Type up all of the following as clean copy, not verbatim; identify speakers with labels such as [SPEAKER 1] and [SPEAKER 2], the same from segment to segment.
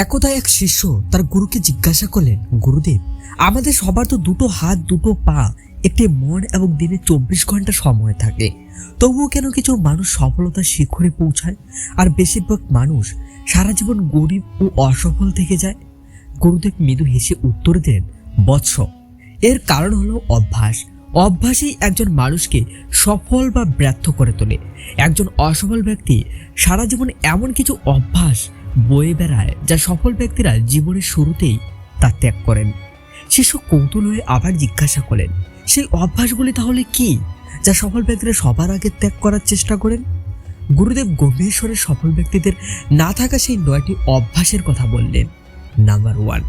[SPEAKER 1] একদা এক শিষ্য তার গুরুকে জিজ্ঞাসা করলেন, গুরুদেব, আমাদের সবার তো দুটো হাত, দুটো পা, একটি মন এবং দিনে 24 ঘন্টা সময় থাকে, তবুও কেন কিছু মানুষ সফলতার শিখরে পৌঁছায় আর বেশিরভাগ মানুষ সারা জীবন গরিব ও অসফল থেকে যায়? গুরুদেব মৃদু হেসে উত্তর দেন, বৎস, এর কারণ হলো অভ্যাস। অভ্যাসই একজন মানুষকে সফল বা ব্যর্থ করে তোলে। একজন অসফল ব্যক্তি সারা জীবন এমন কিছু অভ্যাস বয়ে বেড়ায় যা সফল ব্যক্তিরা জীবনের শুরুতেই তা ত্যাগ করেন। শিশু কৌতূহল হয়ে আবার জিজ্ঞাসা করলেন, সেই অভ্যাসগুলি তাহলে কি যা সফল ব্যক্তিরা সবার আগে ত্যাগ করার চেষ্টা করেন? গুরুদেব গম্ভীর স্বরে সফল ব্যক্তিদের না থাকা সেই 9টি অভ্যাসের কথা বললেন। নাম্বার 1,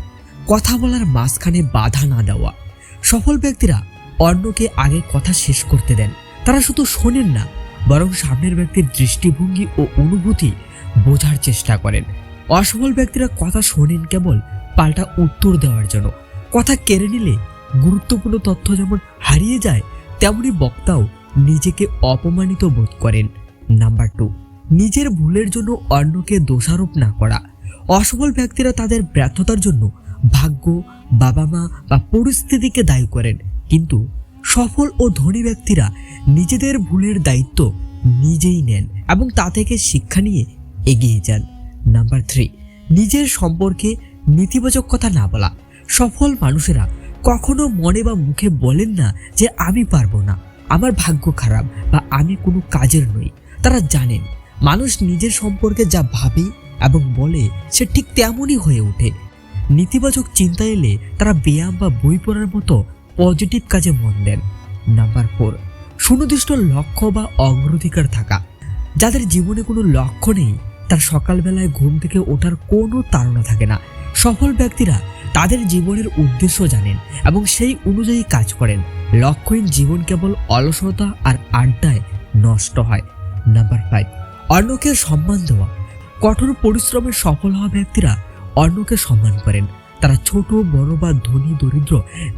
[SPEAKER 1] কথা বলার মাঝখানে বাধা না দেওয়া। সফল ব্যক্তিরা অন্যকে আগে কথা শেষ করতে দেন। তারা শুধু শোনেন না, বরং সামনের ব্যক্তির দৃষ্টিভঙ্গি ও অনুভূতি বোঝার চেষ্টা করেন। অসফল ব্যক্তিরা কথা শোনেন কেবল পাল্টা উত্তর দেওয়ার জন্য। কথা কেড়ে নিলে গুরুত্বপূর্ণ তথ্য যেমন হারিয়ে যায়, তেমনি বক্তাও নিজেকে অপমানিত বোধ করেন। নাম্বার 2, নিজের ভুলের জন্য অন্যকে দোষারোপ না করা। অসফল ব্যক্তিরা তাদের ব্যর্থতার জন্য ভাগ্য, বাবা মা বা পরিস্থিতিকে দায়ী করেন, কিন্তু সফল ও ধনী ব্যক্তিরা নিজেদের ভুলের দায়িত্ব নিজেই নেন এবং তা থেকে শিক্ষা নিয়ে এগিয়ে যান। নাম্বার 3, নিজের সম্পর্কে নেতিবাচক কথা না বলা। সফল মানুষেরা কখনো মনে বা মুখে বলেন না যে আমি পারবো না, আমার ভাগ্য খারাপ বা আমি কোনো কাজের নই। তারা জানেন মানুষ নিজের সম্পর্কে যা ভাবে এবং বলে সে ঠিক তেমনই হয়ে ওঠে। নেতিবাচক চিন্তা এলে তারা ব্যায়াম বা বই পড়ার মতো পজিটিভ কাজে মন দেন। নাম্বার 4, সুনির্দিষ্ট লক্ষ্য বা অগ্রাধিকার থাকা। যাদের জীবনে কোনো লক্ষ্য নেই, তার সকালবেলায় ঘুম থেকে ওঠার কোনো তাড়না থাকে না। সফল ব্যক্তিরা তাদের জীবনের উদ্দেশ্য জানেন এবং সেই অনুযায়ী কাজ করেন। লক্ষ্যহীন জীবন কেবল অলসতা আর আড্ডায় নষ্ট হয়। নাম্বার 5, অন্যকে সম্মান দেওয়া। কঠোর পরিশ্রমে সফল হওয়া ব্যক্তিরা অন্যকে সম্মান করেন। তারা ছোট বড় বা ধনী দরিদ্র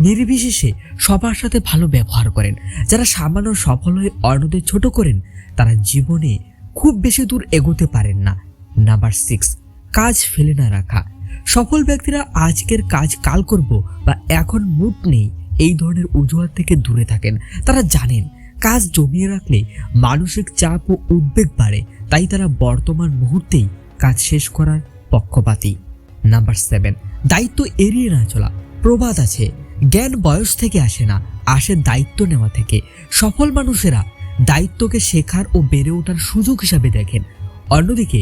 [SPEAKER 1] নির্বিশেষে সবার সাথে ভালো ব্যবহার করেন। যারা সামান্য সফল হয়ে অন্যদের ছোট করেন, তারা জীবনে খুব বেশি দূর এগোতে পারেন না। নাম্বার 6, কাজ ফেলে না রাখা। সফল ব্যক্তিরা আজকের কাজ কাল করব বা এখন মুড নেই এই ধরনের অজুহাত থেকে দূরে থাকেন। তারা জানেন কাজ জমিয়ে রাখলে মানসিক চাপ ও উদ্বেগ বাড়ে, তাই তারা বর্তমান মুহূর্তেই কাজ শেষ করার পক্ষপাতী। নাম্বার 7, দায়িত্ব এড়িয়ে না চলা। প্রবাদ আছে, জ্ঞান বয়স থেকে আসে না, আসে দায়িত্ব নেওয়া থেকে। সফল মানুষেরা দায়িত্বকে শেখার ও বেড়ে ওঠার সুযোগ হিসাবে দেখেন। অন্যদিকে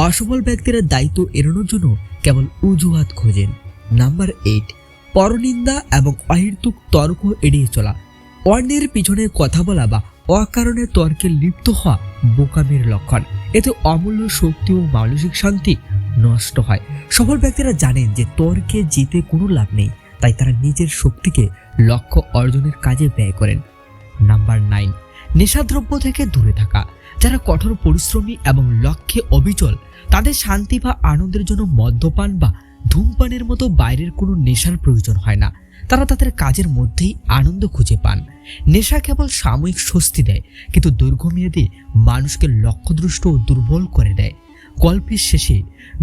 [SPEAKER 1] অসফল ব্যক্তিরা দায়িত্ব এড়ানোর জন্য কেবল অজুহাত খোঁজেন। নাম্বার 8, পরনিন্দা এবং অহেতুক তর্ক এড়িয়ে চলা। অন্যের পিছনে কথা বলা বা অকারণে তর্কে লিপ্ত হওয়া বোকামির লক্ষণ। এতে অমূল্য শক্তি ও মানসিক শান্তি নষ্ট হয়। সফল ব্যক্তিরা জানেন যে তর্কে জিতে কোনো লাভ নেই, তাই তারা নিজের শক্তিকে লক্ষ্য অর্জনের কাজে ব্যয় করেন। নাম্বার 9, নেশাদ্রব্য থেকে দূরে থাকা। যারা কঠোর পরিশ্রমী এবং লক্ষ্যে অবিচল, তাদের শান্তি বা আনন্দের জন্য মদ্যপান বা ধূমপানের মতো বাইরের কোনো নেশার প্রয়োজন হয় না। তারা তাদের কাজের মধ্যেই আনন্দ খুঁজে পান। নেশা কেবল সাময়িক স্বস্তি দেয়, কিন্তু দীর্ঘমেয়াদে মানুষকে লক্ষ্যদৃষ্ট ও দুর্বল করে দেয়। গল্পের শেষে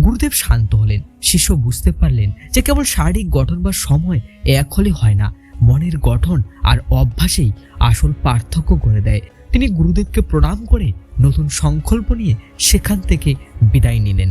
[SPEAKER 1] গুরুদেব শান্ত হলেন। শিষ্য বুঝতে পারলেন যে কেবল শারীরিক গঠন বা সময় এক হলে হয় না, মনের গঠন আর অভ্যাসেই আসল পার্থক্য করে দেয়। তিনি গুরুদেবকে প্রণাম করে নতুন সংকল্প নিয়ে সেখান থেকে বিদায় নিলেন।